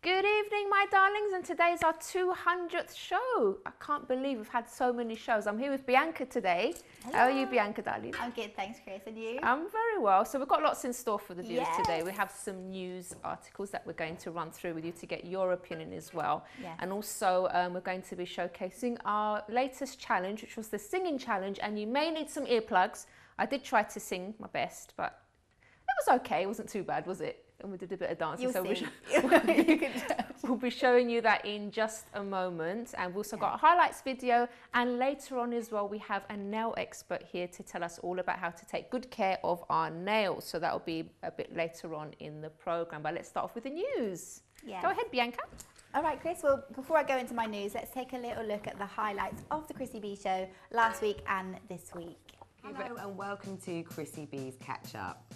Good evening, my darlings, and today is our 200th show. I can't believe we've had so many shows. I'm here with Bianca today. Hello. How are you, Bianca, darling? I'm good, thanks, Chris. And you? I'm very well. So we've got lots in store for the viewers Yes. today. We have some news articles that we're going to run through with you to get your opinion as well. Yes. And also we're going to be showcasing our latest challenge, which was the singing challenge. And you may need some earplugs. I did try to sing my best, but it was okay. It wasn't too bad, was it? And we did a bit of dancing. We'll be showing you that in just a moment. And we've also got a highlights video. And later on as well, we have a nail expert here to tell us all about how to take good care of our nails. So that'll be a bit later on in the program. But let's start off with the news. Yeah. Go ahead, Bianca. All right, Chris. Well, before I go into my news, let's take a little look at the highlights of the Chrissy B Show last week and this week. Hello and welcome to Chrissy B's Catch Up.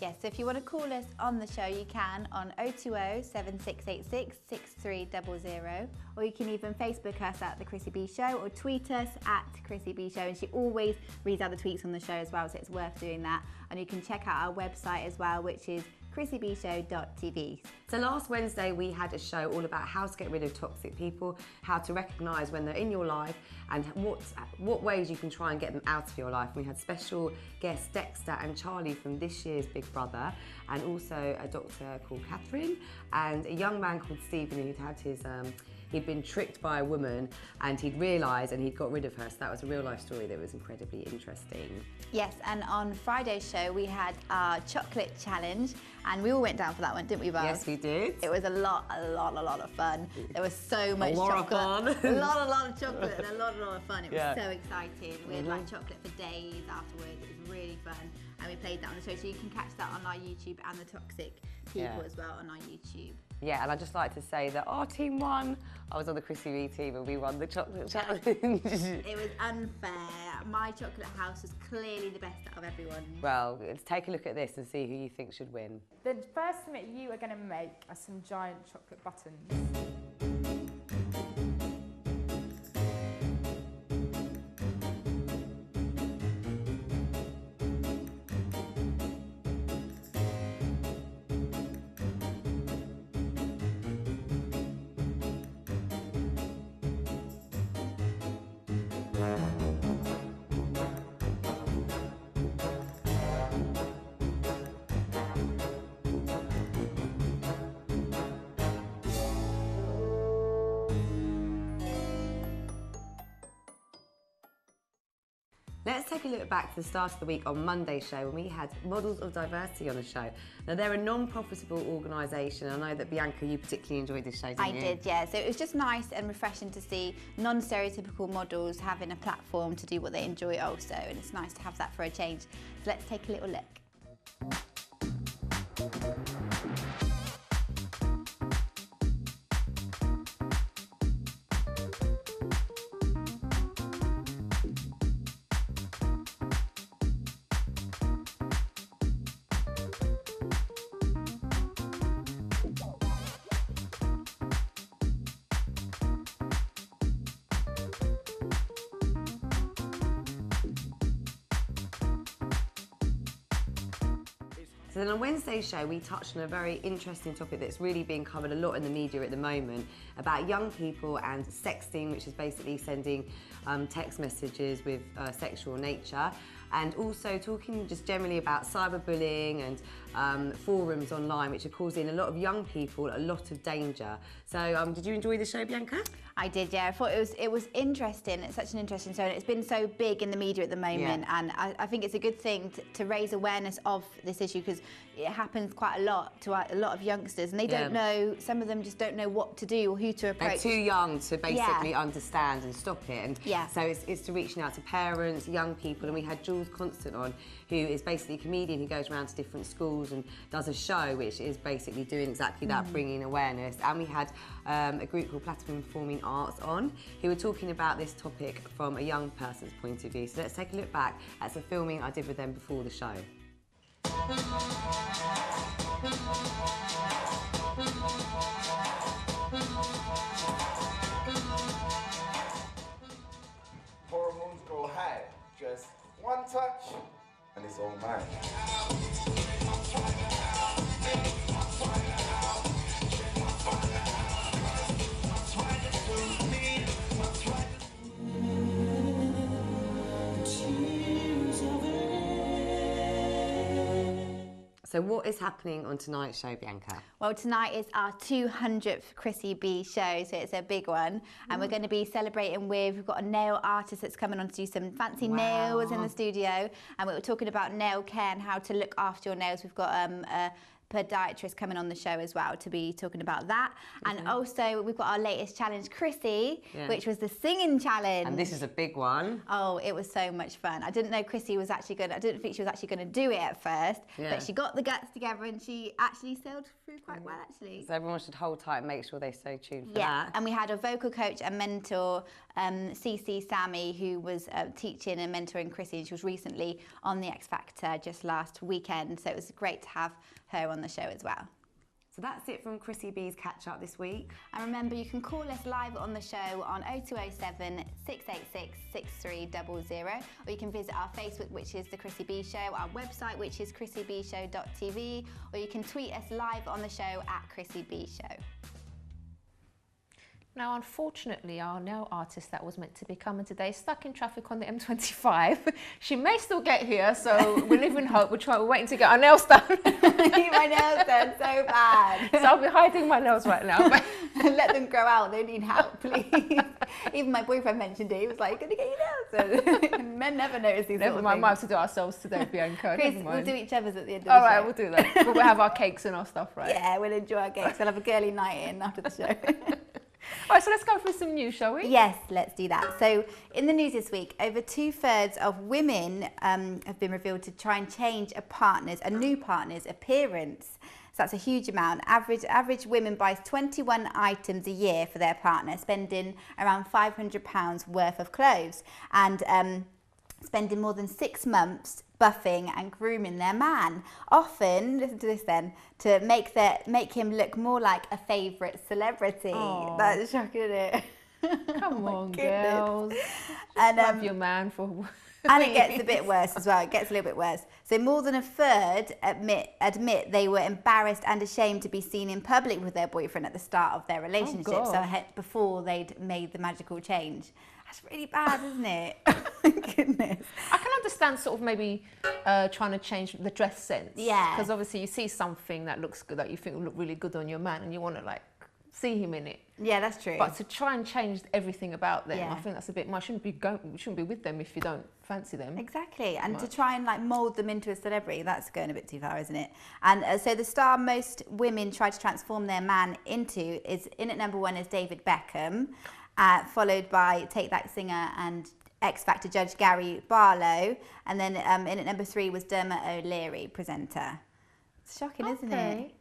Yes, so if you want to call us on the show, you can on 020 7686 6300, or you can even Facebook us at The Chrissy B Show or tweet us at Chrissy B Show, and she always reads out the tweets on the show as well, so it's worth doing that. And you can check out our website as well, which is chrissybshow.tv. So last Wednesday we had a show all about how to get rid of toxic people, how to recognise when they're in your life, and what ways you can try and get them out of your life. We had special guests Dexter and Charlie from this year's Big Brother, and also a doctor called Catherine, and a young man called Stephen who'd had his he'd been tricked by a woman and he'd realised and he'd got rid of her. So that was a real life story that was incredibly interesting. Yes, and on Friday's show we had our chocolate challenge, and we all went down for that one, didn't we, Val? Yes, we did. It was a lot of fun. There was so much lot chocolate. of fun. a lot of chocolate and a lot of fun. It was Yeah. so exciting. We had like chocolate for days afterwards. It was really fun. And we played that on the show, so you can catch that on our YouTube, and the toxic people as well on our YouTube. Yeah, and I'd just like to say that our team won. I was on the Chrissy B team and we won the chocolate challenge. It was unfair. My chocolate house was clearly the best out of everyone. Well, let's take a look at this and see who you think should win. The first thing that you are going to make are some giant chocolate buttons. Let's take a look back to the start of the week on Monday's show when we had Models of Diversity on the show. Now, they're a non-profitable organisation. I know that, Bianca, you particularly enjoyed this show, didn't you? I did, yeah. So it was just nice and refreshing to see non-stereotypical models having a platform to do what they enjoy also, and it's nice to have that for a change. So let's take a little look. So then on Wednesday's show, we touched on a very interesting topic that's really being covered a lot in the media at the moment about young people and sexting, which is basically sending text messages with sexual nature, and also talking just generally about cyberbullying and forums online, which are causing a lot of young people a lot of danger. So did you enjoy the show, Bianca? I did, yeah. I thought it was interesting. It's such an interesting show, and it's been so big in the media at the moment. Yeah. And I think it's a good thing to raise awareness of this issue, because it happens quite a lot to a lot of youngsters, and they don't know. Some of them just don't know what to do or who to approach. They're too young to basically understand and stop it. And Yeah. so it's to reaching out to parents, young people, and we had Jules Constant on, who is basically a comedian who goes around to different schools and does a show which is basically doing exactly that, bringing awareness. And we had a group called Platinum Performing Arts on, who were talking about this topic from a young person's point of view. So let's take a look back at some filming I did with them before the show. Hormones go high. Just one touch and it's all mine. So what is happening on tonight's show, Bianca? Well, tonight is our 200th Chrissy B show, so it's a big one. And we're going to be celebrating we've got a nail artist that's coming on to do some fancy nails in the studio. And we were talking about nail care and how to look after your nails. We've got a podiatrist coming on the show as well to be talking about that. And also we've got our latest challenge, Chrissy, which was the singing challenge. And this is a big one. Oh, it was so much fun. I didn't know Chrissy was actually I didn't think she was actually going to do it at first, but she got the guts together and she actually sailed through quite well, actually. So everyone should hold tight and make sure they stay tuned for that. And we had a vocal coach and mentor, CC Sammy, who was teaching and mentoring Chrissy, and she was recently on the X Factor just last weekend, so it was great to have her on the show as well. So that's it from Chrissy B's catch up this week. And remember, you can call us live on the show on 0207 686 6300, or you can visit our Facebook, which is The Chrissy B Show, our website, which is chrissybshow.tv, or you can tweet us live on the show at Chrissy B Show. Now, unfortunately, our nail artist that was meant to be coming today is stuck in traffic on the M25. She may still get here, so we live in hope. We're waiting to get our nails done. My nails done so bad. So I'll be hiding my nails right now. Let them grow out. They need help, please. Even my boyfriend mentioned it. He was like, "Gonna get your nails done." Men never notice these Never little mind, things. might have to do ourselves today, Bianca. Chris, Never we'll mind. do each other's at the end of All the show. right, we'll do that. But we'll have our cakes and our stuff, right? Yeah, we'll enjoy our gigs. We'll have a girly night in after the show. All right, so let's go through some news, shall we? Yes, let's do that. So in the news this week, over 2/3 of women have been revealed to try and change a new partner's appearance. So that's a huge amount. Average women buys 21 items a year for their partner, spending around £500 worth of clothes, and spending more than 6 months buffing and grooming their man. Often, listen to this then, to make him look more like a favourite celebrity. Aww. That's shocking, isn't it? Come Oh on, my goodness. girls. And Love your man for... and it gets a bit worse as well. It gets a little bit worse. So more than 1/3 admit they were embarrassed and ashamed to be seen in public with their boyfriend at the start of their relationship. So before they'd made the magical change. That's really bad, isn't it? Goodness. I can understand sort of maybe trying to change the dress sense. Yeah. Because obviously you see something that looks good, that you think will look really good on your man, and you want to like see him in it. Yeah, that's true. But to try and change everything about them, Yeah. I think that's a bit much. You shouldn't be with them if you don't fancy them. Exactly, and to try and like mould them into a celebrity, that's going a bit too far, isn't it? And so the star most women try to transform their man into is in at number 1 is David Beckham, followed by Take That singer and X Factor judge Gary Barlow, and then in at number 3 was Dermot O'Leary, presenter. It's shocking, isn't it?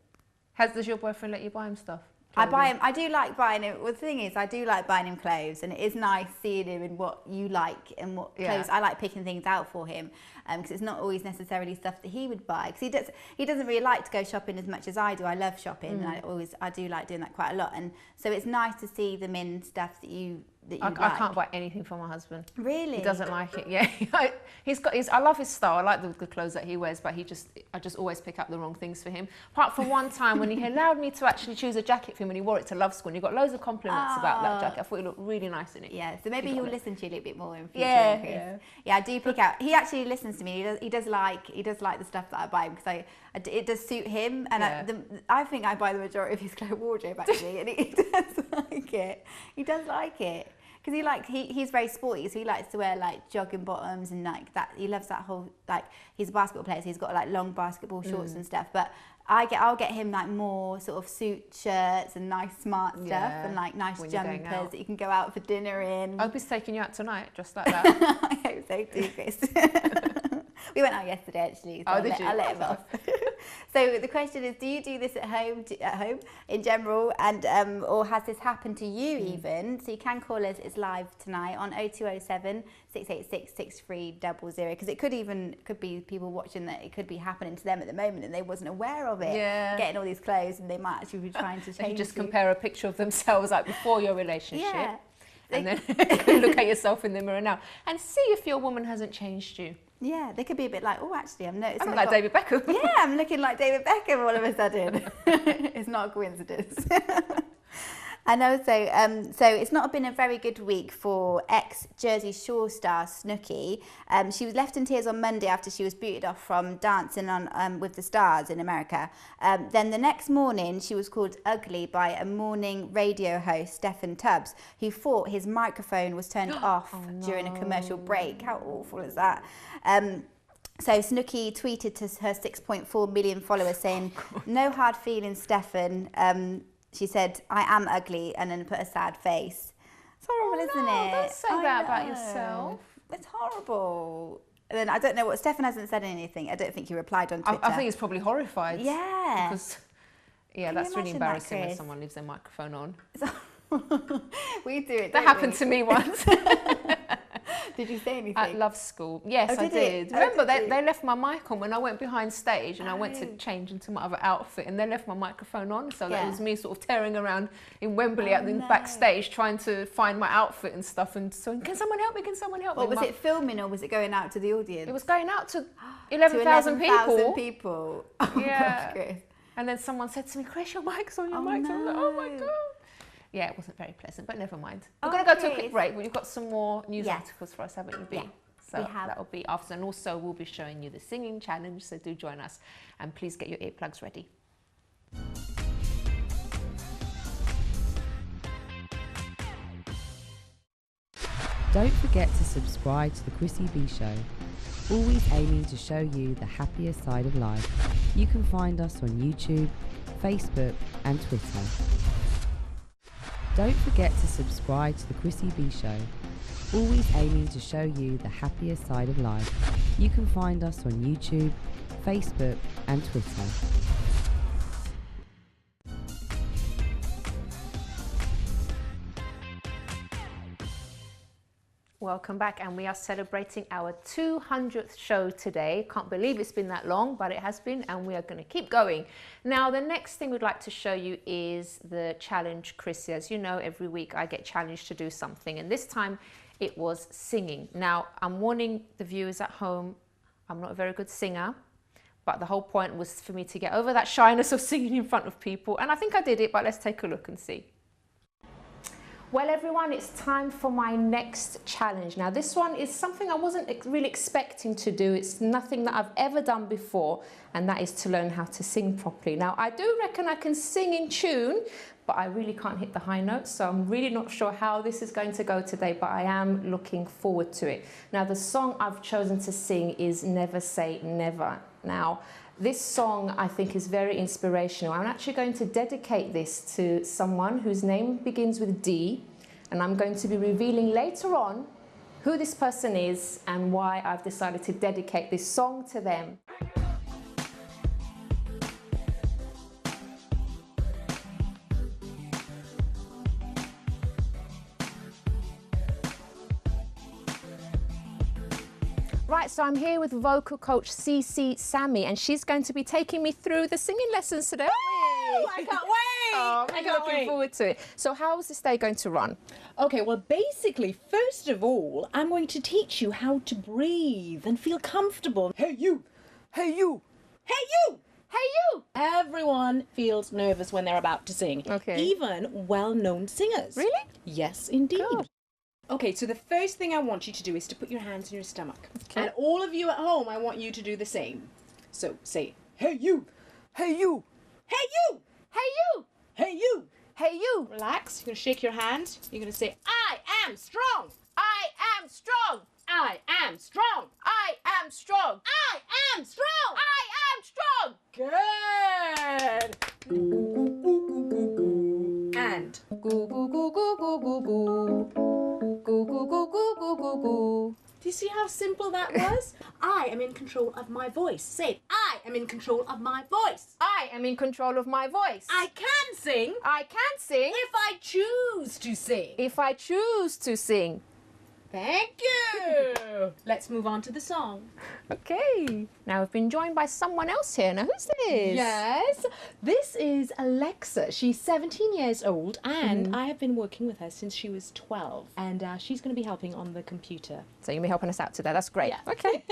Does your boyfriend let you buy him stuff? I buy him. I do like buying him. Well, the thing is, I do like buying him clothes, and it is nice seeing him in what you like and what clothes. I like picking things out for him because it's not always necessarily stuff that he would buy. Because he doesn't really like to go shopping as much as I do. I love shopping, and I do like doing that quite a lot. And so it's nice to see them in stuff that you like. I can't buy anything for my husband. Really? He doesn't like it. Yeah, I love his style. I like the clothes that he wears, but I just always pick up the wrong things for him. Apart from one time when he allowed me to actually choose a jacket for him when he wore it to Love School, and he got loads of compliments about that jacket. I thought he looked really nice in it. Yeah, so maybe he'll listen to you a little bit more in future. Yeah. I do pick out. He actually listens to me. He does like the stuff that I buy him because it does suit him, and I think I buy the majority of his clothes wardrobe actually, and he does like it. He does like it. Because he's very sporty, so he likes to wear like jogging bottoms and like that. He loves that whole like he's a basketball player, so he's got like long basketball shorts and stuff. But I'll get him like more sort of suit shirts and nice smart stuff and like nice jumpers that you can go out for dinner in. I hope he's taking you out tonight, just like that. I hope so too, Chris. We went out yesterday actually, so I let him off. So the question is, do you do this at home in general, and or has this happened to you even? So you can call us. It's live tonight on 0207 686 6300, because it could be people watching that it could be happening to them at the moment and they wasn't aware of it. Yeah. Getting all these clothes and they might actually be trying to change. You just compare a picture of themselves like before your relationship. Yeah. And then look at yourself in the mirror now and see if your woman hasn't changed you. Yeah, they could be a bit like, oh, actually, I'm noticing. I'm like David Beckham. Yeah, I'm looking like David Beckham all of a sudden. It's not a coincidence. And also, so it's not been a very good week for ex-Jersey Shore star Snooki. She was left in tears on Monday after she was booted off from Dancing on with the Stars in America. Then the next morning, she was called ugly by a morning radio host, Stephen Tubbs, who thought his microphone was turned off during a commercial break. How awful is that? So Snooki tweeted to her 6.4 million followers saying, "No hard feelings, Stefan." She said, "I am ugly," and then put a sad face. It's horrible, isn't it? Don't say that about yourself. It's horrible. And then I don't know what, Stefan hasn't said anything. I don't think he replied on Twitter. I think he's probably horrified. Yeah. Because, Can that's you really imagine that, embarrassing when Chris? someone leaves their microphone on. We do it. That happened to me once. Did you say anything? At Love School. Yes, Oh, I did it? did. Oh, Remember, did you? they left my mic on when I went behind stage and I went to change into my other outfit and they left my microphone on. So that Yeah. was me sort of tearing around in Wembley at the no. backstage trying to find my outfit and stuff. And so, can someone help me? Can someone help What me? was it filming or was it going out to the audience? It was going out to To 11,000 people. people. Oh Yeah. gosh, Chris. And then someone said to me, "Chris, your mic's on, your Oh, mic's on." I was like, oh my no. God. Yeah, it wasn't very pleasant, but never mind. We're Oh, going to go to a Chris. quick break, but you've got some more news Yeah. articles for us, haven't you, B? Yeah, So we have. that'll be after. And also, we'll be showing you the singing challenge, so do join us. And please get your earplugs ready. Don't forget to subscribe to the Chrissy B Show, always aiming to show you the happier side of life. You can find us on YouTube, Facebook and Twitter. Don't forget to subscribe to the Chrissy B Show, always aiming to show you the happier side of life. You can find us on YouTube, Facebook and Twitter. Welcome back, and we are celebrating our 200th show today. Can't believe it's been that long, but it has been, and we are going to keep going. Now, the next thing we'd like to show you is the challenge, Chrissy. As you know, every week I get challenged to do something, and this time it was singing. Now, I'm warning the viewers at home, I'm not a very good singer, but the whole point was for me to get over that shyness of singing in front of people, and I think I did it, but let's take a look and see. Well, everyone, it's time for my next challenge. Now, this one is something I wasn't really expecting to do. It's nothing that I've ever done before, and that is to learn how to sing properly. Now, I do reckon I can sing in tune, but I really can't hit the high notes, so I'm really not sure how this is going to go today, but I am looking forward to it. Now, the song I've chosen to sing is Never Say Never. Now, this song I think is very inspirational. I'm actually going to dedicate this to someone whose name begins with D, and I'm going to be revealing later on who this person is and why I've decided to dedicate this song to them. Right, so I'm here with vocal coach CC Sammy, and she's going to be taking me through the singing lessons today. Oh, I can't wait! Oh, I'm I really can't looking wait. forward to it. So how is this day going to run? Okay, well, basically, first of all, I'm going to teach you how to breathe and feel comfortable. Hey, you! Hey, you! Hey, you! Hey, you! Everyone feels nervous when they're about to sing. Okay. Even well-known singers. Really? Yes, indeed. Good. Okay, so the first thing I want you to do is to put your hands in your stomach. Okay. And all of you at home, I want you to do the same. So say, hey, you! Hey, you! Hey, you! Hey, you! Hey, you! Hey, you! Relax. You're going to shake your hand. You're going to say, I am strong. I am strong! I am strong. I am strong! I am strong. I am strong! Good. And Goo goo goo goo goo goo goo. Goo goo goo goo goo goo goo. do you see how simple that was? I am in control of my voice. Say it. I am in control of my voice. I am in control of my voice. I can sing I can sing if I choose to sing. if I choose to sing. Thank you. Let's move on to the song. Okay. Now we've been joined by someone else here. Now who's this? Yes, this is Alexa. She's 17 years old, and I have been working with her since she was 12. And she's going to be helping on the computer. So you'll be helping us out today. That's great. Yeah. Okay.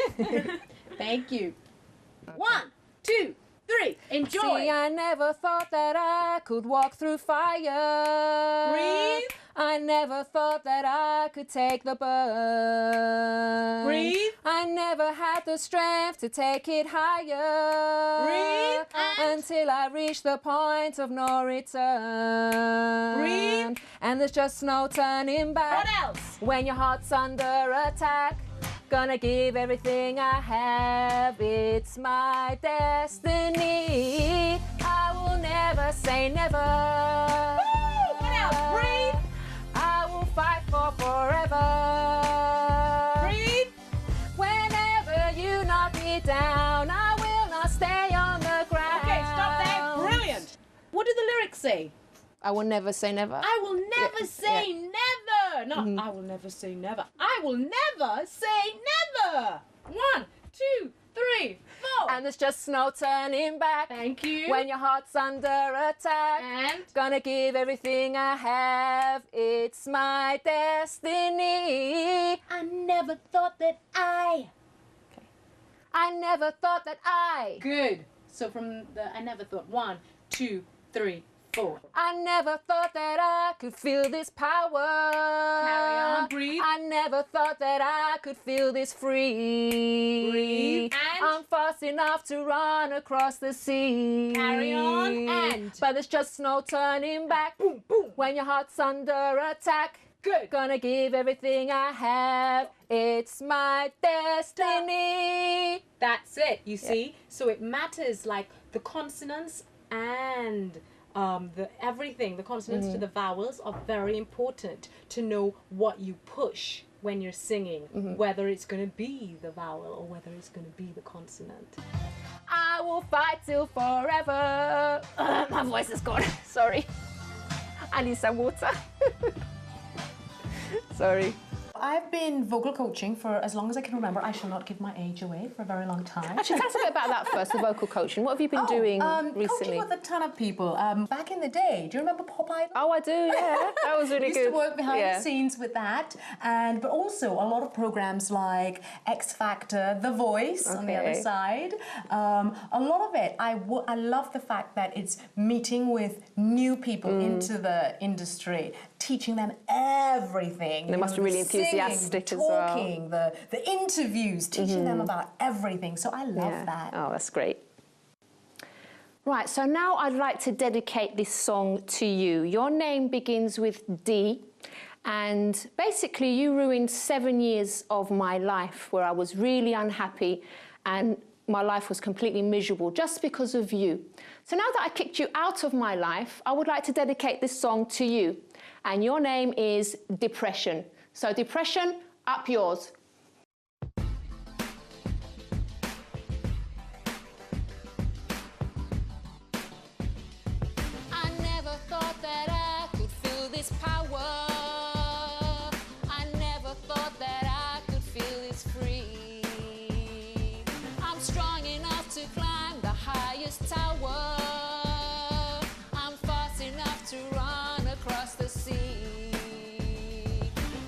Thank you. 1, 2, 3. Enjoy. See, I never thought that I could walk through fire. Breathe. I never thought that I could take the burn. Breathe. I never had the strength to take it higher. Breathe. Until I reached the point of no return. Breathe. And there's just no turning back. What else? When your heart's under attack, gonna give everything I have. It's my destiny. I will never say never. Woo! What else? Breathe. I will fight for forever. Breathe. Whenever you knock me down, I will not stay on the ground. Okay, stop there. Brilliant. What do the lyrics say? I will never say never. I will never say never. No, I will never say never. I will never say never. 1, 2, 3, 4. And there's just no turning back. Thank you. When your heart's under attack, And gonna give everything I have. It's my destiny. I never thought that I. I never thought that I. Good. So from the I never thought 1, 2, 3, 4. I never thought that I could feel this power. Carry on, breathe. I never thought that I could feel this free. Breathe, and? I'm fast enough to run across the sea. Carry on, and? But there's just no turning back. Boom, boom. When your heart's under attack, Good. gonna give everything I have. It's my destiny. That's it, you see? So it matters, like the consonants and the everything, the consonants to the vowels are very important to know what you push when you're singing, whether it's going to be the vowel or whether it's going to be the consonant. I will fight till forever. My voice is gone. Sorry. I need some water. Sorry. I've been vocal coaching for as long as I can remember. I shall not give my age away for a very long time. Actually, tell us a bit about that first, the vocal coaching. What have you been doing recently? Coaching with a ton of people. Back in the day, do you remember Pop Idol? Oh, I do, yeah. That was really Used good. to work behind the scenes with that, but also a lot of programs like X Factor, The Voice on the other side. A lot of it, I love the fact that it's meeting with new people into the industry, teaching them everything. They must be really enthusiastic as well. Talking, the interviews, teaching them about everything. So I love that. Oh, that's great. Right, so now I'd like to dedicate this song to you. Your name begins with D, and basically you ruined 7 years of my life where I was really unhappy and my life was completely miserable just because of you. So now that I kicked you out of my life, I would like to dedicate this song to you. And your name is Depression. So Depression, up yours. I never thought that I could feel this power. I never thought that I could feel this free. I'm strong enough to climb the highest tower. I'm fast enough to run across the sea.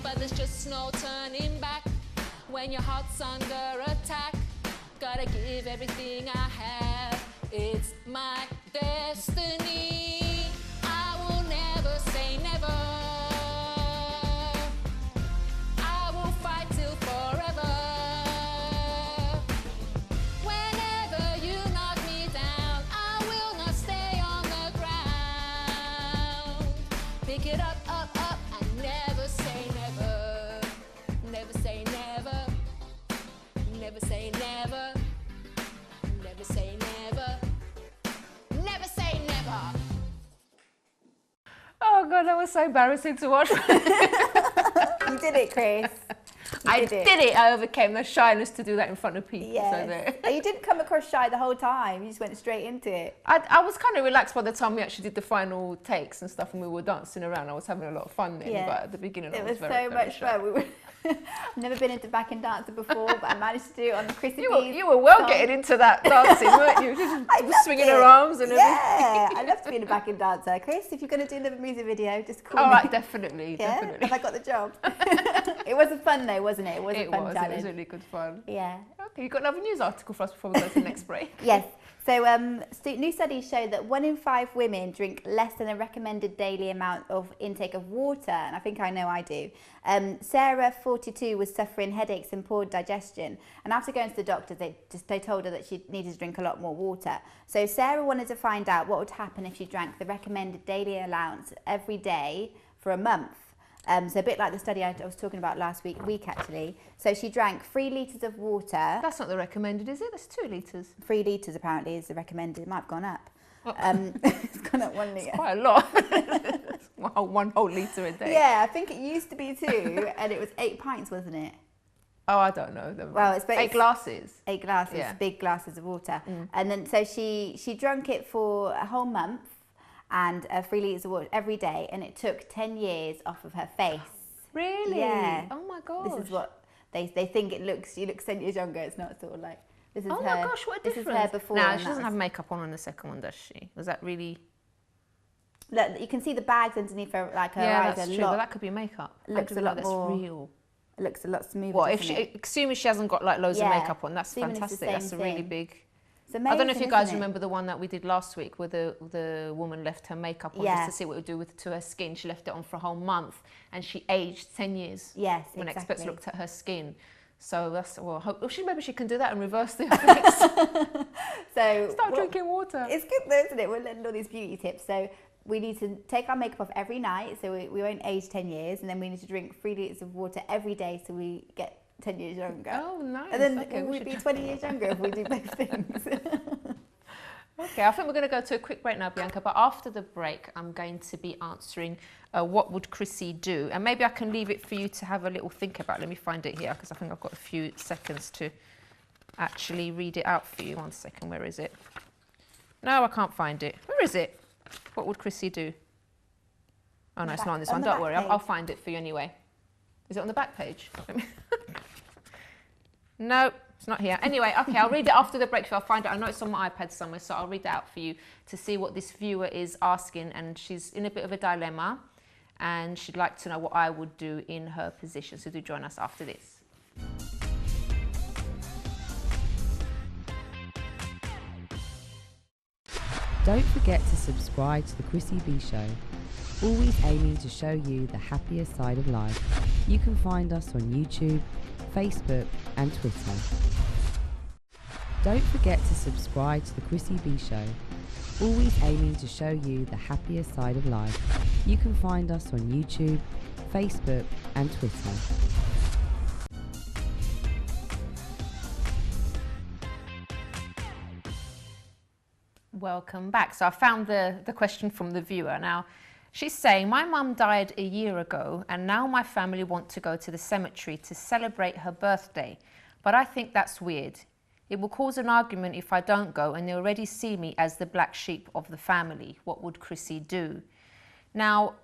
But there's just no turning back when your heart's under attack. Gotta give everything I have. It's my destiny. I will never say never. I will fight till forever. Whenever you knock me down, I will not stay on the ground. Pick it up, up, up, and never say never. Never say never. Never say never. Never say never. Never say never. Oh God, that was so embarrassing to watch. You did it, Chris. I did it. I overcame the shyness to do that in front of people. Yes. So there. You didn't come across shy the whole time. You just went straight into it. I was kind of relaxed by the time we actually did the final takes and stuff, and we were dancing around. I was having a lot of fun then, Yeah. but at the beginning, It I was very, so very much shy. fun. I've never been into backing dancer before, but I managed to do it on the Chrissy B. You were well song. getting into that dancing, weren't you? I Just loved swinging it. her arms and everything. Yeah, I love to be in a backing dancer. Chris, if you're going to do another music video, just call All me. right, definitely, Yeah? definitely. Have I got the job? It was fun though, wasn't it? It was a fun It challenge. was really good fun. Yeah. Okay, you got another news article for us before we go to the next break? Yes. So new studies show that 1 in 5 women drink less than a recommended daily amount of intake of water, and I think I know I do. Sarah, 42, was suffering headaches and poor digestion, and after going to the doctor, they told her that she needed to drink a lot more water. So Sarah wanted to find out what would happen if she drank the recommended daily allowance every day for a month. So a bit like the study I was talking about last week actually. So she drank 3 litres of water. That's not the recommended, is it? That's 2 litres. 3 litres apparently is the recommended. It might have gone up. It's gone up 1 litre. It's quite a lot. one whole litre a day. Yeah, I think it used to be 2 and it was 8 pints, wasn't it? Oh, I don't know. Well, it's 8 glasses. 8 glasses, Yeah. big glasses of water. And then so she drank it for a whole month and 3 litres of water every day, and it took 10 years off of her face. Really? Yeah. Oh my gosh. This is what they think it looks. You look 10 years younger. It's not sort of like this is Oh her. my gosh, what a this difference. is her before. Nah, and she that doesn't was- have makeup on the second one, does she? Was that really? Look, you can see the bags underneath her, like her Yeah, eyes that's a true, but lot. that could be makeup. Looks How do we a know lot that's more- real. It looks a lot smoother. Well, if doesn't she, it? assuming she hasn't got like loads of Yeah, makeup on, that's assuming it's the fantastic. That's a same really thing. big. It's I don't know if amazing, you guys isn't it? remember the one that we did last week where the woman left her makeup on Yeah. just to see what it would do to her skin. She left it on for a whole month and she aged 10 years. Yes, When exactly. experts looked at her skin. So that's, well, maybe she can do that and reverse the effects. So Start drinking water. It's good though, isn't it? We're learning all these beauty tips. So we need to take our makeup off every night so we won't age 10 years, and then we need to drink 3 litres of water every day so we get 10 years younger. Oh, nice. And then Okay, we'd should be try 20 years younger if we do both things. Okay, I think we're going to go to a quick break now, Bianca. But after the break, I'm going to be answering what would Chrissy do? And maybe I can leave it for you to have a little think about. Let me find it here because I think I've got a few seconds to actually read it out for you. 1 second, where is it? No, I can't find it. Where is it? What would Chrissy do? Oh, no, it's not on this on one. the Don't back worry, page. I'll find it for you anyway. Is it on the back page? Let me No, it's not here. Anyway, okay, I'll read it after the break. So I'll find it. I know it's on my iPad somewhere, so I'll read it out for you to see what this viewer is asking. And she's in a bit of a dilemma, and she'd like to know what I would do in her position. So do join us after this. Don't forget to subscribe to the Chrissy B Show, always aiming to show you the happier side of life. You can find us on YouTube, Facebook and Twitter. Don't forget to subscribe to the Chrissy B Show, always aiming to show you the happier side of life. You can find us on YouTube, Facebook and Twitter. Welcome back. So I found the question from the viewer. Now, she's saying, my mum died a year ago and now my family want to go to the cemetery to celebrate her birthday. But I think that's weird. It will cause an argument if I don't go and they already see me as the black sheep of the family. What would Chrissy do? Now,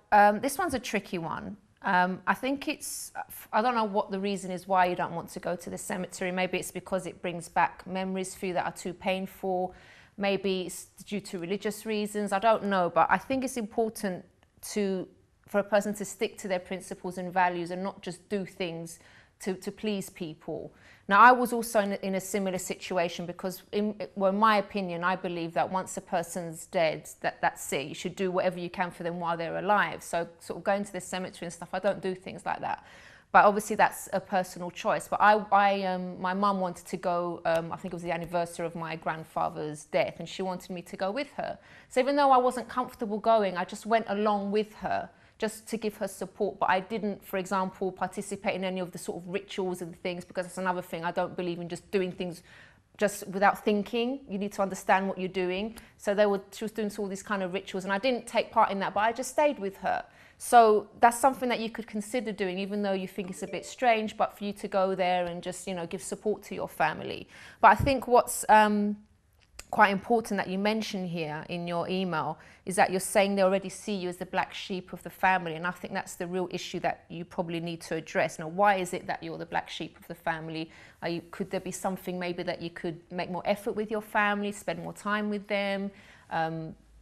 this one's a tricky one. I think I don't know what the reason is why you don't want to go to the cemetery. Maybe it's because it brings back memories for you that are too painful. Maybe it's due to religious reasons. I don't know, but I think it's important for a person to stick to their principles and values and not just do things to please people. Now, I was also in a similar situation because, in my opinion, I believe that once a person's dead, that's it. You should do whatever you can for them while they're alive. So sort of going to the cemetery and stuff, I don't do things like that. But obviously that's a personal choice. But my mum wanted to go, I think it was the anniversary of my grandfather's death, and she wanted me to go with her. So even though I wasn't comfortable going, I just went along with her just to give her support. But I didn't, for example, participate in any of the sort of rituals and things, because that's another thing. I don't believe in just doing things just without thinking. You need to understand what you're doing. So she was doing all these kind of rituals, and I didn't take part in that, but I just stayed with her. So that's something that you could consider doing, even though you think it's a bit strange, but for you to go there and just, give support to your family. But I think what's quite important that you mention here in your email is that you're saying they already see you as the black sheep of the family. And I think that's the real issue that you probably need to address. Now, why is it that you're the black sheep of the family? Could there be something maybe that you could make more effort with your family, spend more time with them,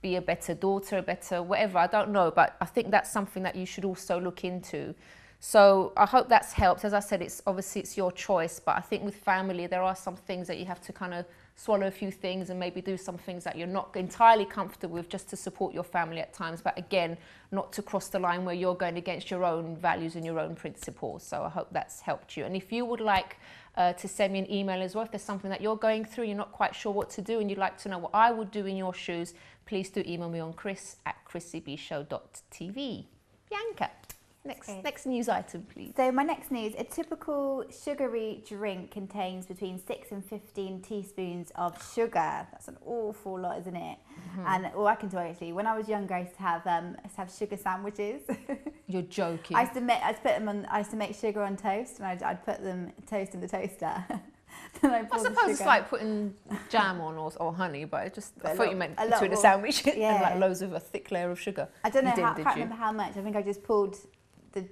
be a better daughter, a better whatever, I don't know. But I think that's something that you should also look into. So I hope that's helped. As I said, it's your choice. But I think with family, there are some things that you have to kind of swallow a few things and maybe do some things that you're not entirely comfortable with just to support your family at times. But again, not to cross the line where you're going against your own values and your own principles. So I hope that's helped you. And if you would like to send me an email as well, if there's something that you're going through, you're not quite sure what to do and you'd like to know what I would do in your shoes, please do email me on chris@chrissybshow.tv. Bianca, next news item, please. So my next news, a typical sugary drink contains between 6 and 15 teaspoons of sugar. That's an awful lot, isn't it? And I can tell you actually, when I was younger, I used to have sugar sandwiches. You're joking. I used to make sugar on toast, and I'd put them toast in the toaster. Then I suppose it's like putting jam on or honey, but I thought you meant between a more, sandwich and like loads of a thick layer of sugar. I don't know, I can't remember how much. I think I just pulled the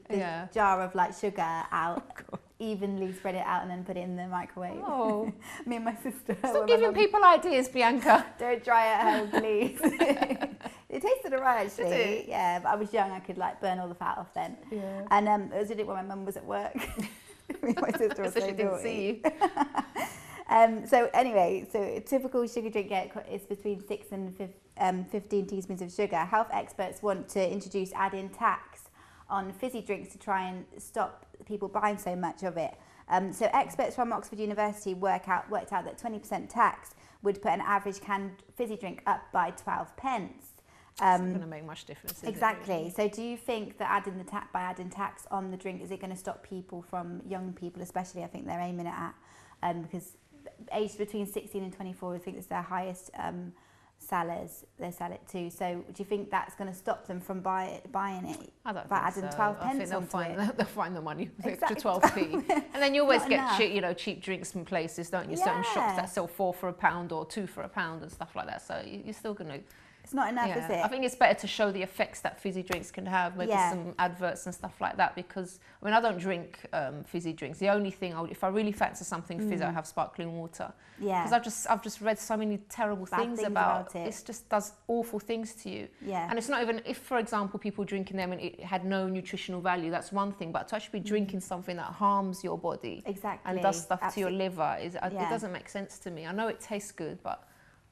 jar of like sugar out, evenly spread it out and then put it in the microwave. Oh. Me and my sister. Stop giving people ideas, Bianca. Don't try it at home, please. It tasted alright actually. Yeah, but I was young, I could like burn all the fat off then. Yeah. And I did it when my mum was at work. My sister was so she didn't see you. So anyway, so a typical sugar drink is between 6 and 15 teaspoons of sugar. Health experts want to introduce add-in tax on fizzy drinks to try and stop people buying so much of it. So experts from Oxford University worked out that 20% tax would put an average canned fizzy drink up by 12 pence. It's not going to make much difference. Exactly. So do you think that by adding tax on the drink, is it going to stop people from, young people especially, I think they're aiming it at, because aged between 16 and 24, I think it's their highest sellers, they sell it to. So do you think that's going to stop them from buying it? I don't by think adding so. 12 I think pence they'll find the money, the extra 12p. And then you always get cheap drinks from places, don't you? Certain shops that sell 4 for £1 or 2 for £1 and stuff like that. So you're still going to... It's not enough, is it? I think it's better to show the effects that fizzy drinks can have, maybe some adverts and stuff like that, because, I mean, I don't drink fizzy drinks. The only thing, if I really fancy something fizzy, I have sparkling water. Yeah. Because I've just read so many terrible things about it. It just does awful things to you. Yeah. And it's not even, if, for example, people drinking them and it had no nutritional value, that's one thing, but to actually be drinking something that harms your body and does stuff to your liver, it doesn't make sense to me. I know it tastes good, but...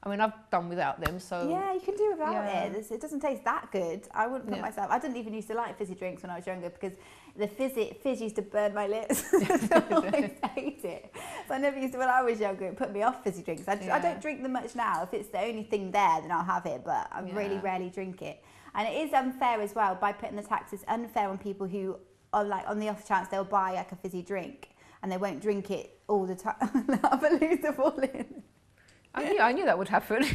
I mean, I've done without them, so... Yeah, you can do without it. It doesn't taste that good. I wouldn't put myself... I didn't even used to like fizzy drinks when I was younger because the fizz used to burn my lips. So I always hate it. So I never used to... When I was younger, it put me off fizzy drinks. I don't drink them much now. If it's the only thing there, then I'll have it, but I really rarely drink it. And it is unfair as well. By putting the tax, it's unfair on people who are like, on the off chance, they'll buy like a fizzy drink and they won't drink it all the time. But lose them all in. I knew that would happen.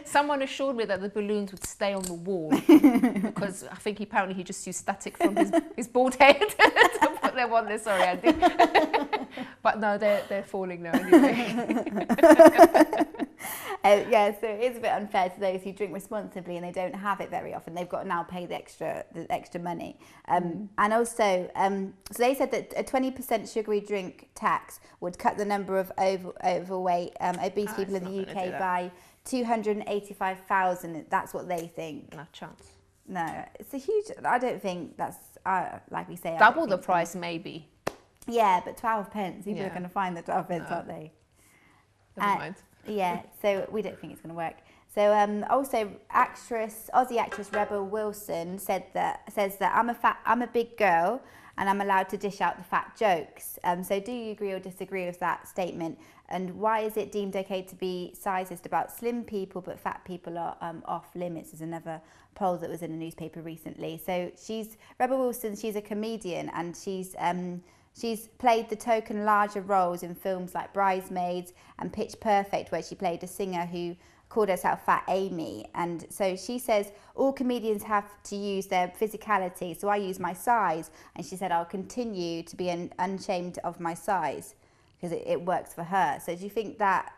Someone assured me that the balloons would stay on the wall because I think apparently he just used static from his bald head to put them on there. Sorry, Andy. But no, they're falling now anyway. So it is a bit unfair to those who drink responsibly and they don't have it very often. They've got to now pay the extra money. And also, so they said that a 20% sugary drink tax would cut the number of overweight, obese people in the UK by 285,000. That's what they think. No chance. No, it's a huge... I don't think that's, like we say... Double the price, maybe. Yeah, but 12 pence. People are going to find the 12 pence, aren't they? Never mind. Yeah, so we don't think it's going to work. So also, Aussie actress Rebel Wilson says that I'm a big girl and I'm allowed to dish out the fat jokes. So do you agree or disagree with that statement? And why is it deemed okay to be sizist about slim people but fat people are off limits? There's another poll that was in a newspaper recently. So Rebel Wilson, she's a comedian and she's played the token larger roles in films like Bridesmaids and Pitch Perfect, where she played a singer who called herself Fat Amy. And so she says, all comedians have to use their physicality, so I use my size. And she said, I'll continue to be unshamed of my size because it works for her. So do you think that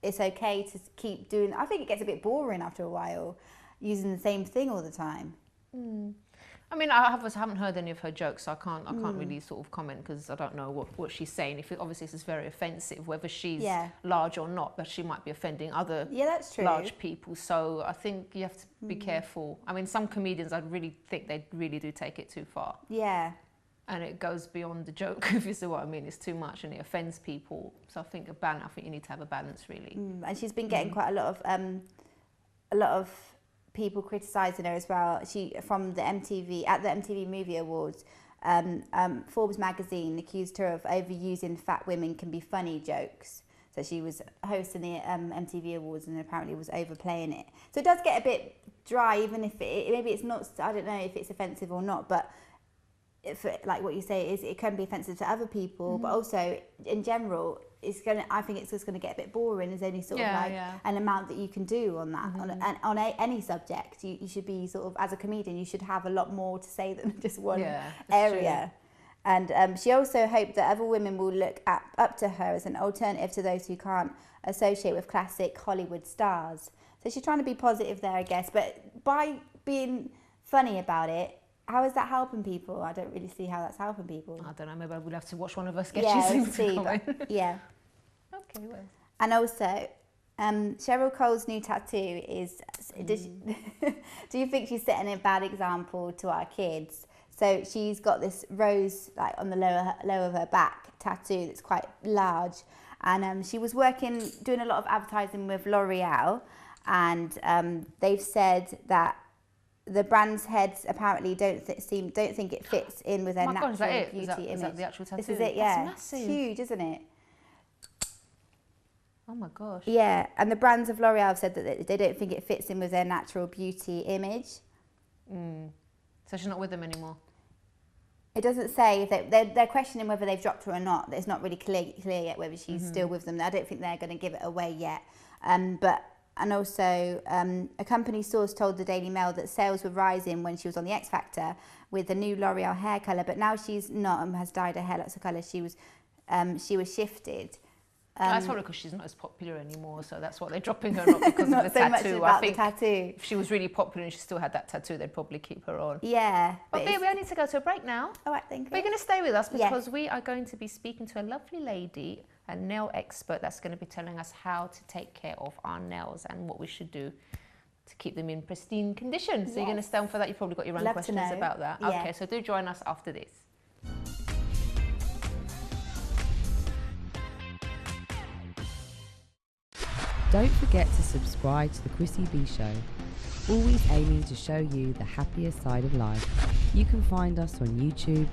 it's okay to keep doing... I think it gets a bit boring after a while, using the same thing all the time. I mean, I haven't heard any of her jokes, so I can't really sort of comment because I don't know what she's saying. Obviously this is very offensive, whether she's large or not, but she might be offending other large people. So I think you have to be careful. I mean, some comedians, I really think they really do take it too far. Yeah. And it goes beyond the joke, if you see what I mean. It's too much and it offends people. So I think I think you need to have a balance, really. And she's been getting quite a lot of people criticising her as well. She at the MTV Movie Awards, Forbes magazine accused her of overusing "fat women can be funny" jokes. So she was hosting the MTV Awards and apparently was overplaying it. So it does get a bit dry, even if maybe it's not. I don't know if it's offensive or not, but if like what you say is, it can be offensive to other people, but also in general, I think it's just gonna get a bit boring. There's only sort of an amount that you can do on that on any subject. You should be sort of, as a comedian, you should have a lot more to say than just one area. True. And she also hoped that other women will look up to her as an alternative to those who can't associate with classic Hollywood stars. So she's trying to be positive there, I guess, but by being funny about it, how is that helping people? I don't really see how that's helping people. I don't know, maybe we'll have to watch one of her sketches. Yeah. Okay, well. And also, Cheryl Cole's new tattoo is, do you think she's setting a bad example to our kids? So she's got this rose like on the lower of her back tattoo that's quite large. And she was doing a lot of advertising with L'Oreal, and they've said that the brand's heads apparently don't think it fits in with their natural beauty image. Is that the actual tattoo? This is it, yeah. That's massive. It's huge, isn't it? Oh my gosh. Yeah, and the brands of L'Oreal have said that they don't think it fits in with their natural beauty image. So she's not with them anymore? It doesn't say. They're questioning whether they've dropped her or not. It's not really clear yet whether she's still with them. I don't think they're going to give it away yet. And also, a company source told the Daily Mail that sales were rising when she was on the X Factor with the new L'Oreal hair colour, but now she's not and has dyed her hair lots of colour. She was shifted. That's probably because she's not as popular anymore, so that's what they're dropping her, not because not of the so tattoo. Much about I think the tattoo. If she was really popular and she still had that tattoo, they'd probably keep her on. Yeah. But we only need to go to a break now. All right, thank you. But you're going to stay with us because we are going to be speaking to a lovely lady, a nail expert, that's going to be telling us how to take care of our nails and what we should do to keep them in pristine condition. So you're going to stay on for that. You've probably got your own questions about that. Yeah. Okay, so do join us after this. Don't forget to subscribe to the Chrissy B Show, always aiming to show you the happier side of life. You can find us on YouTube,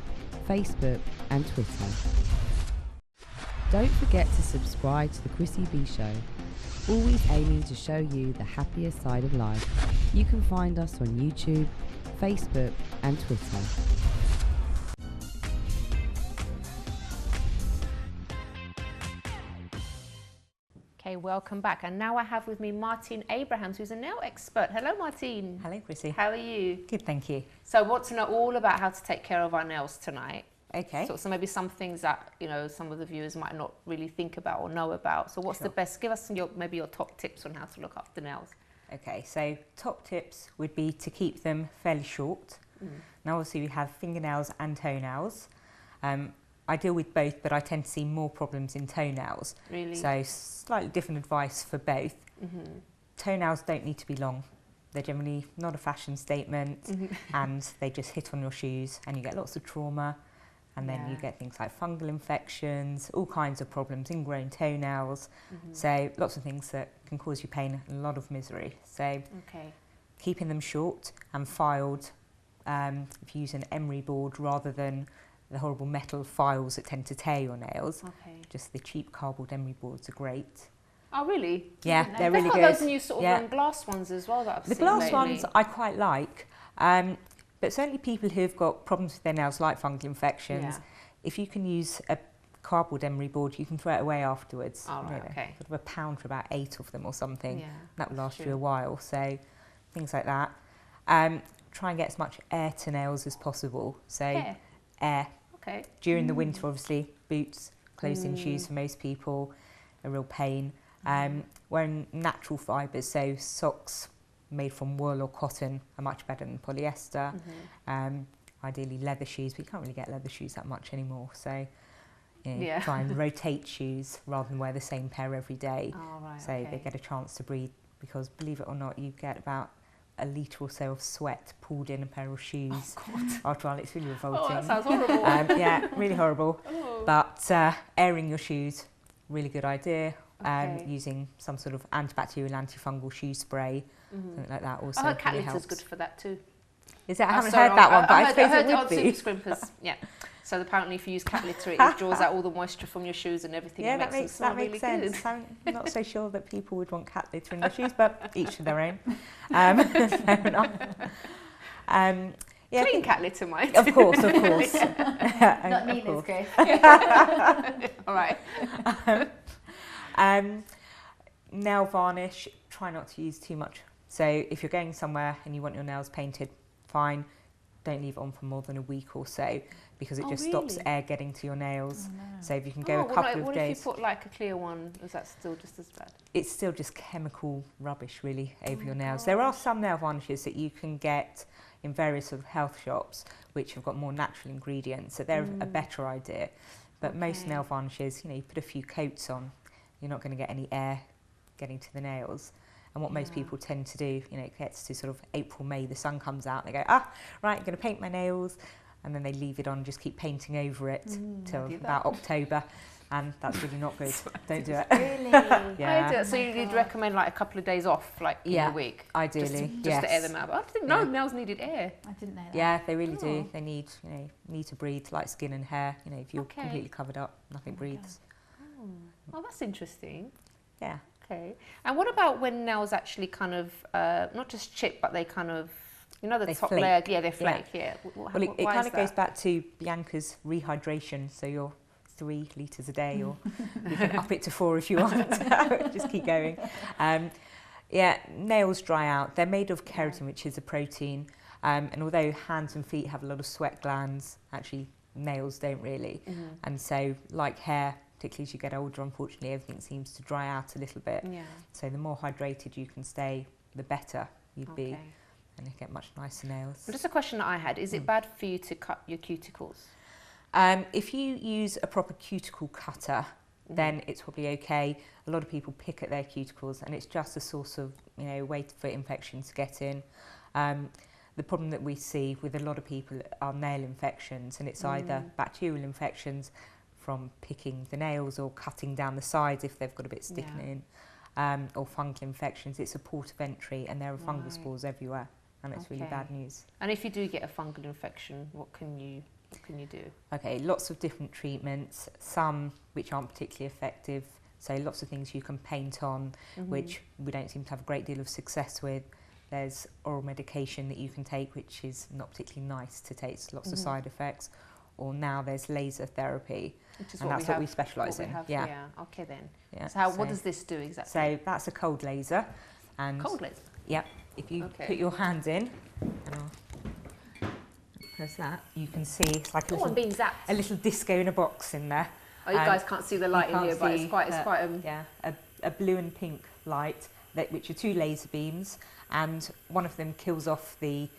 Facebook and Twitter. Don't forget to subscribe to the Chrissy B Show, always aiming to show you the happier side of life. You can find us on YouTube, Facebook and Twitter. Okay, welcome back. And now I have with me Martine Abrahams, who's a nail expert. Hello, Martine. Hello, Chrissy. How are you? Good, thank you. So I want to know all about how to take care of our nails tonight. Okay. So maybe some things that, some of the viewers might not really think about or know about. So what's the best? Give us maybe your top tips on how to look after nails. Okay, so top tips would be to keep them fairly short. Now obviously we have fingernails and toenails. I deal with both, but I tend to see more problems in toenails. Really? So slightly different advice for both. Toenails don't need to be long. They're generally not a fashion statement and they just hit on your shoes and you get lots of trauma. And then you get things like fungal infections, all kinds of problems, ingrown toenails. So lots of things that can cause you pain and a lot of misery. So keeping them short and filed, if you use an emery board rather than the horrible metal files that tend to tear your nails, just the cheap cardboard emery boards are great. Oh, really? Yeah, they're really good. Those new sort of glass ones as well that I've seen The glass lately. ones I quite like. But certainly people who've got problems with their nails like fungal infections, if you can use a cardboard emery board, you can throw it away afterwards. Oh, right, okay. Sort of £1 for about 8 of them or something. Yeah, that will last you a while. So things like that. Try and get as much air to nails as possible. So air. Okay. During the winter, obviously, boots, close-in shoes for most people, a real pain. Wearing natural fibres, so socks made from wool or cotton are much better than polyester. Ideally leather shoes, but you can't really get leather shoes that much anymore. So try and rotate shoes rather than wear the same pair every day. Oh, right, so they get a chance to breathe, because believe it or not, you get about a litre or so of sweat poured in a pair of shoes Oh, after a while. It's really revolting. Oh, that sounds horrible. Yeah, really horrible. Oh. But airing your shoes, really good idea. Okay. Using some sort of antibacterial, antifungal shoe spray, something like that also I heard cat really litter's helps. good for that too. Is that? I haven't saw heard it that on- one, but I suppose heard it on would be. Super Scrimpers. Yeah. So apparently, if you use cat litter, it draws out all the moisture from your shoes and everything. Yeah, and that makes them smell makes really sense. good. I'm not so sure that people would want cat litter in their shoes, but each to their own. Fair enough. Yeah, I Clean think- cat litter, mate. Of course, of course. Not Of Nina's, course. Chris. All right. Nail varnish, try not to use too much. So if you're going somewhere and you want your nails painted, fine. Don't leave it on for more than a week or so, because it Oh, just stops really? air getting to your nails. So if you can go Oh, a well, couple no, of what days, if you put like a clear one? Is that still just as bad? it's still just chemical rubbish really over your nails. There are some nail varnishes that you can get in various sort of health shops which have got more natural ingredients, so they're a better idea. But most Okay. nail varnishes, you know, you put a few coats on, you're not going to get any air getting to the nails. And what most people tend to do, you know, it gets to sort of April, May, the sun comes out, and they go, right, I'm going to paint my nails, and then they leave it on and just keep painting over it till do that. about October, and that's really not good. Don't do it. Really? Yeah. I do. So you'd recommend like a couple of days off, like in Yeah, a week, Ideally, just to air them out. But I didn't know nails needed air. I didn't know that. Yeah, they really Oh. do. They need, you know, need to breathe like skin and hair. You know, if you're Okay. completely covered up, nothing breathes. Oh, that's interesting. Yeah. Okay. And what about when nails actually kind of not just chip, but they kind of, you know, the They top flake. layer, yeah, they flake. Yeah. Well, it why kind is of goes that? back to Bianca's rehydration. So you're 3 litres a day, or you can up it to 4 if you want. Just keep going. Yeah, nails dry out. They're made of keratin, which is a protein. And although hands and feet have a lot of sweat glands, actually nails don't really. And so, like hair, particularly as you get older, unfortunately, everything seems to dry out a little bit. Yeah. So the more hydrated you can stay, the better you'd be, Okay. and you get much nicer nails. But just a question that I had: is it bad for you to cut your cuticles? If you use a proper cuticle cutter, then it's probably okay. A lot of people pick at their cuticles, and it's just a source of, you know, way for infections to get in. The problem that we see with a lot of people are nail infections, and it's either bacterial infections from picking the nails or cutting down the sides if they've got a bit sticking in, or fungal infections. It's a port of entry, and there are fungal Right. spores everywhere, and it's really Okay. bad news. And if you do get a fungal infection, what can you do? Okay, lots of different treatments, some which aren't particularly effective. So lots of things you can paint on, which we don't seem to have a great deal of success with. There's oral medication that you can take, which is not particularly nice to take, lots of side effects. Or now there's laser therapy, Which is and what that's we what we have, specialise what we in. have, Yeah. yeah. Okay then. Yeah, So what does this do exactly? So that's a cold laser, and Cold laser. yeah, if you Okay. put your hand in, and I'll press that, you can see it's like Oh, I'm being zapped. a little disco in a box in there. Oh, you guys can't see the light in can't here, but it's see, quite. yeah, a blue and pink light, which are 2 laser beams, and one of them kills off the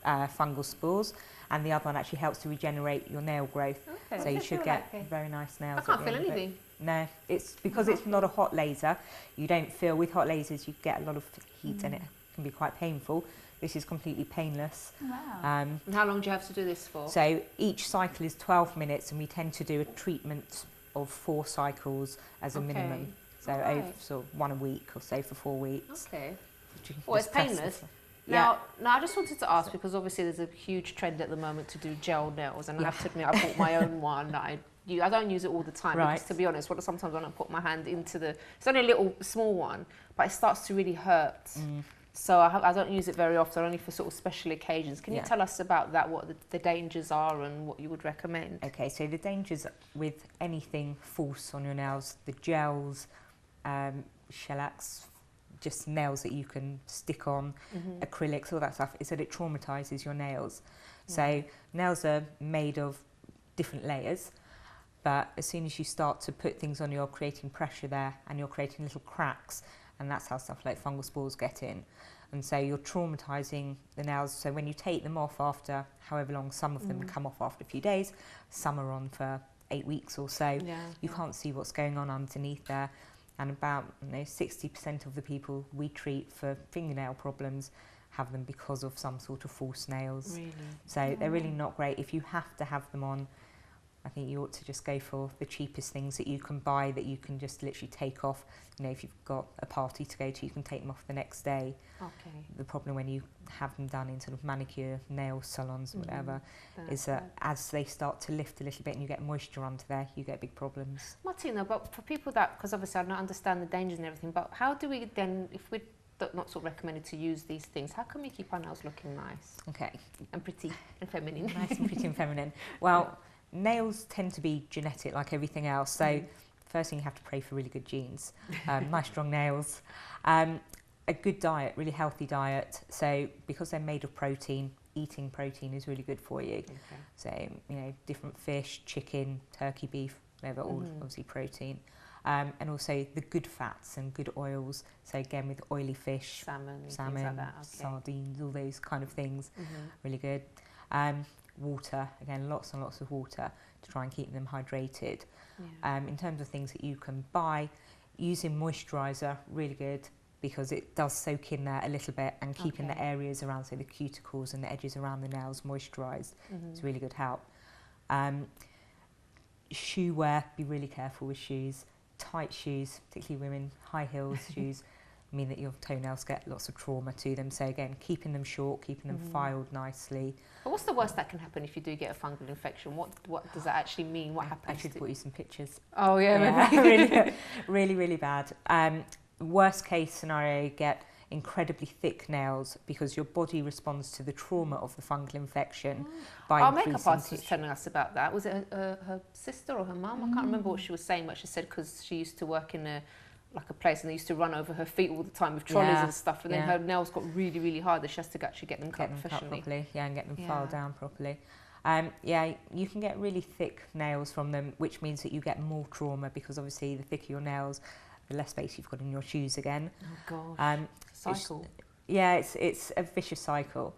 fungal spores, and the other one actually helps to regenerate your nail growth. Okay. So you What's it should feel get like? very nice nails. I at can't the feel end of it. anything. No, it's because it's not a hot laser. You don't feel, with hot lasers you get a lot of heat and it can be quite painful. This is completely painless. Wow. And how long do you have to do this for? So each cycle is 12 minutes, and we tend to do a treatment of 4 cycles as a Okay. minimum. So Alright. over sort of 1 a week or so for 4 weeks. Okay. which you can Well, it's just press painless. the- Now, I just wanted to ask, because obviously there's a huge trend at the moment to do gel nails, and I have to admit, I bought my own one. I don't use it all the time, Right. because to be honest, sometimes when I put my hand into it's only a little small one, but it starts to really hurt. So I don't use it very often, only for sort of special occasions. Can you Yeah. tell us about that, what the dangers are and what you would recommend? Okay, so the dangers with anything false on your nails, the gels, shellacs, just nails that you can stick on, acrylics, all that stuff, is that it traumatises your nails. So nails are made of different layers, but as soon as you start to put things on, you're creating pressure there, and you're creating little cracks, and that's how stuff like fungal spores get in. And so you're traumatising the nails. So when you take them off after however long, some of them come off after a few days, some are on for 8 weeks or so. You can't see what's going on underneath there. And about 60% of the people we treat for fingernail problems have them because of some sort of false nails. Really? So they're really not great. If you have to have them on, I think you ought to just go for the cheapest things that you can buy that you can just literally take off. You know, if you've got a party to go to, you can take them off the next day. Okay. The problem when you have them done in sort of manicure, nail salons, whatever, is that as they start to lift a little bit and you get moisture onto there, you get big problems. Martina, but for people that, because obviously I don't understand the dangers and everything, but how do we then, if we're not sort of recommended to use these things, how can we keep our nails looking nice Okay. and pretty and feminine? Nice and pretty and feminine. Well, nails tend to be genetic like everything else. So first thing, you have to pray for really good genes, nice strong nails, a good diet, really healthy diet. So because they're made of protein, eating protein is really good for you. Okay. So, you know, different fish, chicken, turkey, beef, whatever, all obviously protein. And also the good fats and good oils. So again, with oily fish, Salmon, things like that. Okay. sardines, all those kind of things, really good. Water, again, lots and lots of water to try and keep them hydrated. Yeah. In terms of things that you can buy, using moisturiser, really good, because it does soak in there a little bit and keeping the areas around, so the cuticles and the edges around the nails moisturised is really good help. Shoe wear, be really careful with shoes. Tight shoes, particularly women, high heels shoes, mean that your toenails get lots of trauma to them. So again, keeping them short, keeping them filed nicely. But what's the worst that can happen if you do get a fungal infection? What does that actually mean? What happens? I should put you some pictures. Oh yeah, really bad. Worst case scenario, you get incredibly thick nails because your body responds to the trauma of the fungal infection by our increasing makeup artist was tissue. telling us about that. Was it her sister or her mum? I can't remember what she was saying, but she said because she used to work in a place and they used to run over her feet all the time with trolleys and stuff, and then her nails got really hard that she has to actually get them cut professionally. Properly, and get them filed down properly. You can get really thick nails from them, which means that you get more trauma because obviously the thicker your nails, the less space you've got in your shoes again. Oh gosh, cycle. It's a vicious cycle.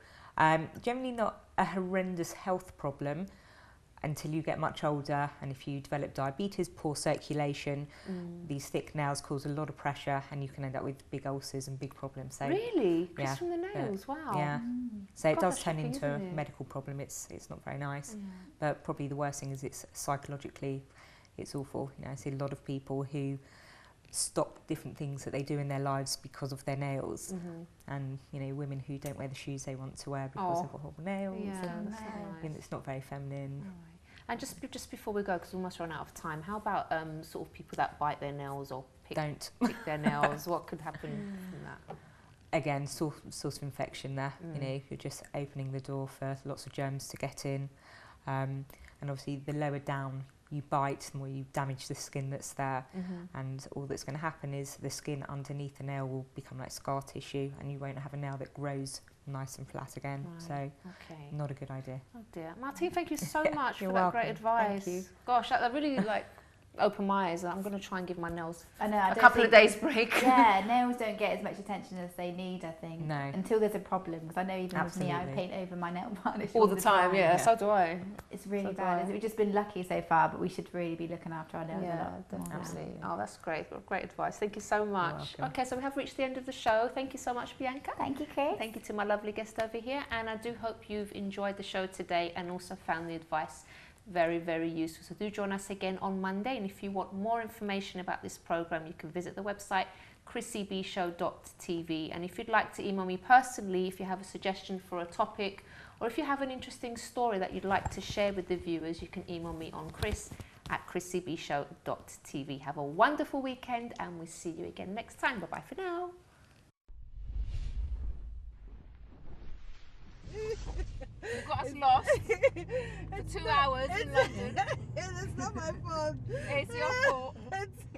Generally not a horrendous health problem until you get much older, and if you develop diabetes, poor circulation, these thick nails cause a lot of pressure and you can end up with big ulcers and big problems. So, really? Just from the nails? Wow. Yeah. So it does turn shocking, into a isn't it? medical problem. It's not very nice. But probably the worst thing is it's psychologically, it's awful. You know, I see a lot of people who stop different things that they do in their lives because of their nails, and you know, women who don't wear the shoes they want to wear because they've got horrible nails. And, you know, it's not very feminine. And just before we go, because we almost run out of time, how about sort of people that bite their nails or pick their nails? What could happen from that? Again, source of infection there. You know, you're just opening the door for lots of germs to get in, and obviously the lower down you bite, the more you damage the skin that's there, and all that's going to happen is the skin underneath the nail will become like scar tissue, and you won't have a nail that grows nice and flat again. So, not a good idea. Oh dear, Martine, thank you so much for that welcome. great advice. Thank you. Gosh, that really opened my eyes. I'm going to try and give my nails a couple of days break. Yeah, nails don't get as much attention as they need, I think. No. Until there's a problem, because I know even with me, I paint over my nail varnish all the time. Yeah, so do I. It's really bad. We've just been lucky so far, but we should really be looking after our nails a lot. Definitely. Absolutely. Oh, that's great. Great advice. Thank you so much. Okay, so we have reached the end of the show. Thank you so much, Bianca. Thank you, Chris. Thank you to my lovely guest over here, and I do hope you've enjoyed the show today and also found the advice very useful. So do join us again on Monday, and if you want more information about this program, you can visit the website chrissybshow.tv. and if you'd like to email me personally, if you have a suggestion for a topic, or if you have an interesting story that you'd like to share with the viewers, you can email me on chris@chrissybshow.tv. Have a wonderful weekend, and we'll see you again next time. Bye bye for now. You got us lost for 2 hours in London. It's not my fault. It's your fault.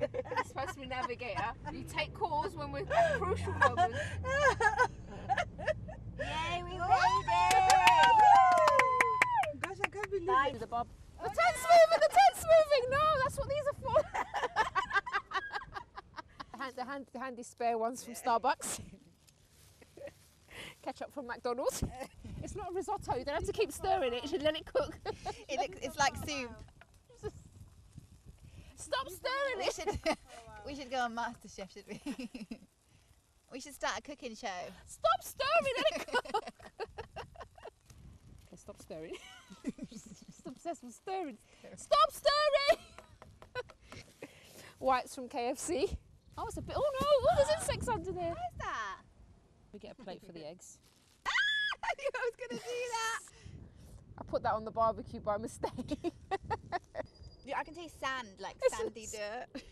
You're supposed to be navigator. You take calls when we're at crucial moments. Yay, we made it! Gosh, I can't believe it. The Bob. The tent's moving, the tent's moving. No, that's what these are for. The handy spare ones from Starbucks. Ketchup from McDonald's. It's not a risotto, you don't have to keep stirring it, you should let it cook. It's like soup. Stop stirring it! We should go on MasterChef, should we? We should start a cooking show. Stop stirring, let it cook. Okay, stop stirring. Just obsessed with stirring. Stop stirring! Whites from KFC. Oh, it's a bit. Oh no! Oh, there's insects under there. What is that? We get a plate for the eggs. I knew I was going to do that. I put that on the barbecue by mistake. Yeah, I can taste sand, like sandy dirt.